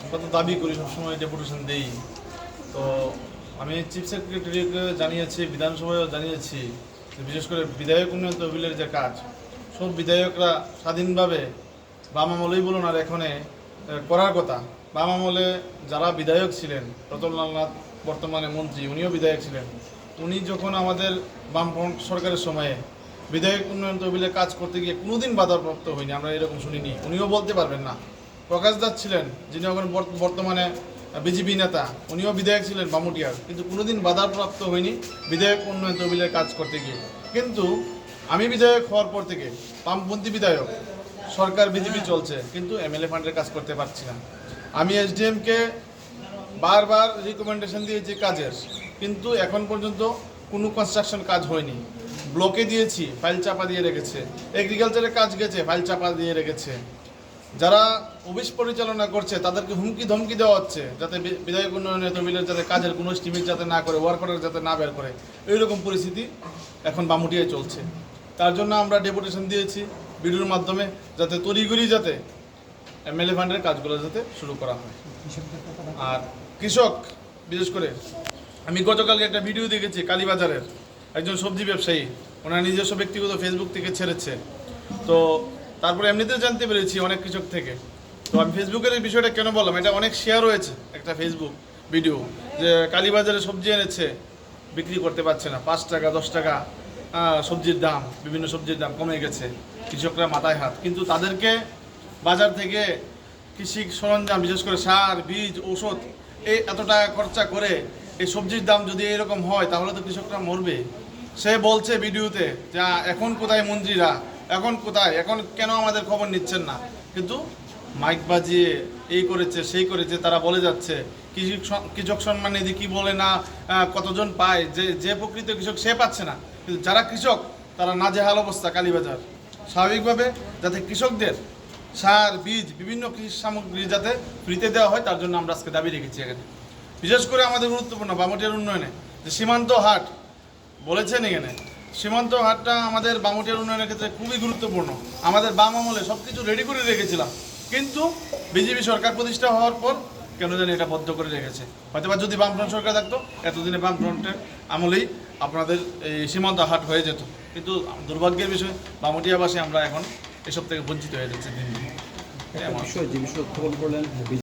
আমরা তো দাবি করি সবসময় ডেপুটেশন দেই। তো আমি চিফ সেক্রেটারিকে জানিয়েছি, বিধানসভায়ও জানিয়েছি যে বিশেষ করে বিধায়ক উন্নয়ন তহবিলের যে কাজ, সব বিধায়করা স্বাধীনভাবে বাম আমলেই বলুন আর এখানে করার কথা। বাম আমলে যারা বিধায়ক ছিলেন, রতনলাল নাথ বর্তমানে মন্ত্রী, উনিও বিধায়ক ছিলেন। উনি যখন আমাদের বামফ্রন্ট সরকারের সময়ে বিধায়ক উন্নয়ন তহবিলে কাজ করতে গিয়ে কোনোদিন বাধাপ্রাপ্ত হয়নি, আমরা এরকম শুনিনি। উনিও বলতে পারবেন না। প্রকাশ দাস ছিলেন, যিনি এখন বর্তমানে বিজেপি নেতা, উনিও বিধায়ক ছিলেন বামুটিয়ার, কিন্তু কোনোদিন বাধাপ্রাপ্ত হয়নি বিধায়ক উন্নয়ন তহবিলের কাজ করতে গিয়ে। কিন্তু আমি বিধায়ক হওয়ার পর থেকে বামপন্থী বিধায়ক, সরকার বিজেপি চলছে, কিন্তু এমএলএ ফান্ডের কাজ করতে পারছি না। আমি এসডিএমকে বারবার রিকমেন্ডেশন দিয়েছি কাজের, কিন্তু এখন পর্যন্ত কোনো কনস্ট্রাকশন কাজ হয়নি। ব্লকে দিয়েছি, ফাইল চাপা দিয়ে রেখেছে। এগ্রিকালচারের কাজ গেছে, ফাইল চাপা দিয়ে রেখেছে। যারা অফিস পরিচালনা করছে তাদেরকে হুমকি ধমকি দেওয়া হচ্ছে যাতে বিধায়ক উন্নয়নের তহবিলের যাতে কাজের কোনো স্টিমেট যাতে না করে, ওয়ার্ক অর্ডার যাতে না বের করে, এইরকম পরিস্থিতি এখন বামুটিয়ায় চলছে। তার জন্য আমরা ডেপুটেশন দিয়েছি ভিডিওর মাধ্যমে, যাতে তড়িঘড়ি যাতে এমএলএ ফান্ডের কাজগুলো যাতে শুরু করা হয়। আর কৃষক, বিশেষ করে আমি গতকালকে একটা ভিডিও দেখেছি কালীবাজারের একজন সবজি ব্যবসায়ী, ওনার নিজস্ব ব্যক্তিগত ফেসবুক থেকে ছেড়েছে। তো তারপরে এমনিতেও জানতে পেরেছি অনেক কৃষক থেকে। তো আমি ফেসবুকের এই বিষয়টা কেন বললাম, এটা অনেক শেয়ার হয়েছে একটা ফেসবুক ভিডিও, যে কালীবাজারে সবজি এনেছে, বিক্রি করতে পারছে না, 5 টাকা 10 টাকা সবজির দাম, বিভিন্ন সবজির দাম কমে গেছে, কৃষকরা মাথায় হাত। কিন্তু তাদেরকে বাজার থেকে কৃষি সরঞ্জাম, বিশেষ করে সার, বীজ, ঔষধ, এই এত টাকা খরচা করে এই সবজির দাম যদি এরকম হয় তাহলে তো কৃষকরা মরবে। সে বলছে ভিডিওতে যে এখন কোথায় মন্ত্রীরা, এখন কোথায়, এখন কেন আমাদের খবর নিচ্ছেন না? কিন্তু মাইক বাজিয়ে এই করেছে সেই করেছে তারা বলে যাচ্ছে। কৃষক সম্মান নিধি কি বলে না, কতজন পায়, যে প্রকৃত কৃষক সে পাচ্ছে না, কিন্তু যারা কৃষক তারা নাজেহাল অবস্থা কালীবাজার। স্বাভাবিকভাবে যাতে কৃষকদের সার, বীজ, বিভিন্ন কৃষি সামগ্রী যাতে ফ্রিতে দেওয়া হয়, তার জন্য আমরা আজকে দাবি রেখেছি এখানে। বিশেষ করে আমাদের গুরুত্বপূর্ণ বামুটিয়ার উন্নয়নে যে সীমান্ত হাট বলেছেন, এখানে সীমান্ত হাটটা আমাদের বামুটিয়ার উন্নয়নের ক্ষেত্রে খুবই গুরুত্বপূর্ণ। আমাদের বাম আমলে সব কিছু রেডি করে রেখেছিলাম, কিন্তু বিজেপি সরকার প্রতিষ্ঠা হওয়ার পর কেন জানি এটা বদ্ধ করে রেখেছে। হয়তো বা যদি বামফ্রন্ট সরকার থাকতো, এতদিনে বামফ্রন্টের আমলেই আপনাদের এই সীমান্ত হাট হয়ে যেত। কিন্তু দুর্ভাগ্যের বিষয়, বামুটিয়াবাসী আমরা এখন এসব থেকে বঞ্চিত হয়ে যাচ্ছে দিন দিন। একটা বিষয় যে বিষয়ে উত্থাপন করলেন